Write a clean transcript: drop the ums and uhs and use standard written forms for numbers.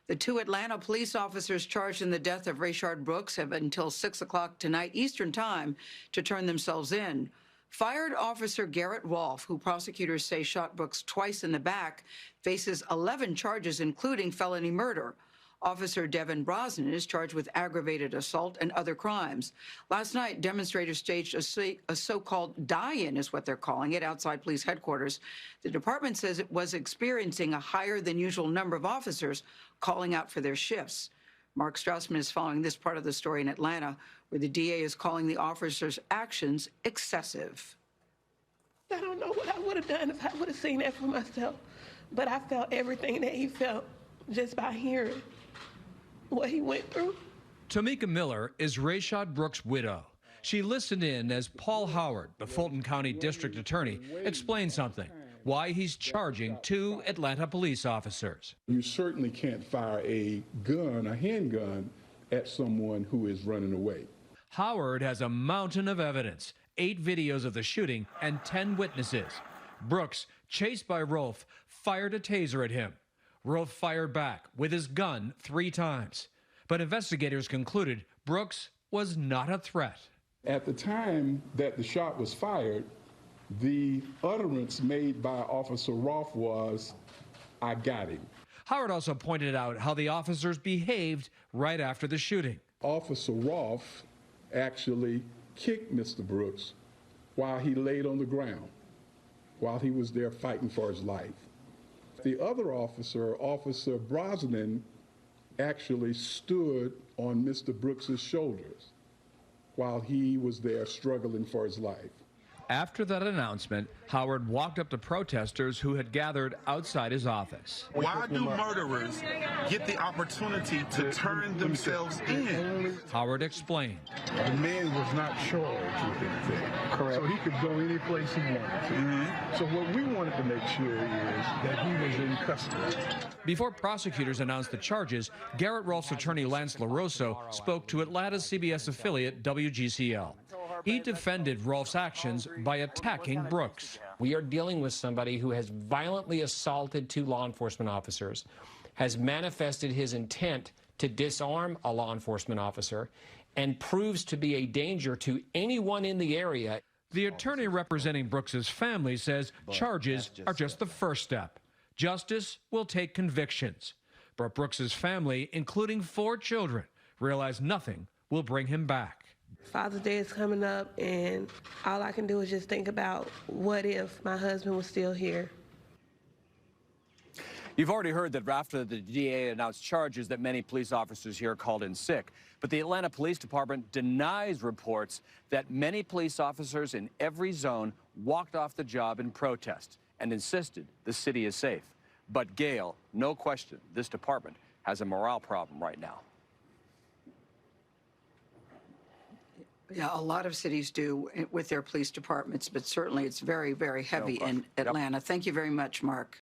The two Atlanta police officers charged in the death of Rayshard Brooks have until 6 o'clock tonight Eastern Time to turn themselves in. Fired Officer Garrett Rolfe, who prosecutors say shot Brooks twice in the back, faces 11 charges, including felony murder. Officer Devin Brosnan is charged with aggravated assault and other crimes. Last night, demonstrators staged a so-called die-in, is what they're calling it, outside police headquarters. The department says it was experiencing a higher than usual number of officers calling out for their shifts. Mark Strassmann is following this part of the story in Atlanta, where the DA is calling the officers' actions excessive. I don't know what I would have done if I would have seen that for myself, but I felt everything that he felt just by hearing what he went through. Tamika Miller is Rayshard Brooks' widow. She listened in as Paul Howard, the Fulton County District Attorney, explained something, why he's charging two Atlanta police officers. You certainly can't fire a gun, a handgun, at someone who is running away. Howard has a mountain of evidence, 8 videos of the shooting and 10 witnesses. Brooks, chased by Rolfe, fired a taser at him. Rolfe fired back with his gun 3 times. But investigators concluded Brooks was not a threat. At the time that the shot was fired, the utterance made by Officer Rolfe was, "I got him." Howard also pointed out how the officers behaved right after the shooting. Officer Rolfe actually kicked Mr. Brooks while he laid on the ground, while he was there fighting for his life. The other officer, Officer Brosnan, actually stood on Mr. Brooks's shoulders while he was there struggling for his life. After that announcement, Howard walked up to protesters who had gathered outside his office. Why do murderers get the opportunity to turn themselves in? Howard explained. The man was not charged with anything. Correct. So he could go any place he wanted to. So what we wanted to make sure is that he was in custody. Before prosecutors announced the charges, Garrett Rolfe's attorney Lance LaRosso spoke to Atlanta's CBS affiliate WGCL. He defended Rolfe's actions by attacking Brooks. We are dealing with somebody who has violently assaulted 2 law enforcement officers, has manifested his intent to disarm a law enforcement officer, and proves to be a danger to anyone in the area. The attorney representing Brooks's family says charges are just the first step. Justice will take convictions. But Brooks's family, including 4 children, realize nothing will bring him back. Father's Day is coming up, and all I can do is just think about what if my husband was still here. You've already heard that after the DA announced charges that many police officers here called in sick. But the Atlanta Police Department denies reports that many police officers in every zone walked off the job in protest and insisted the city is safe. But Gail, no question, this department has a morale problem right now. Yeah, a lot of cities do with their police departments, but certainly it's very, very heavy in Atlanta. Thank you very much, Mark.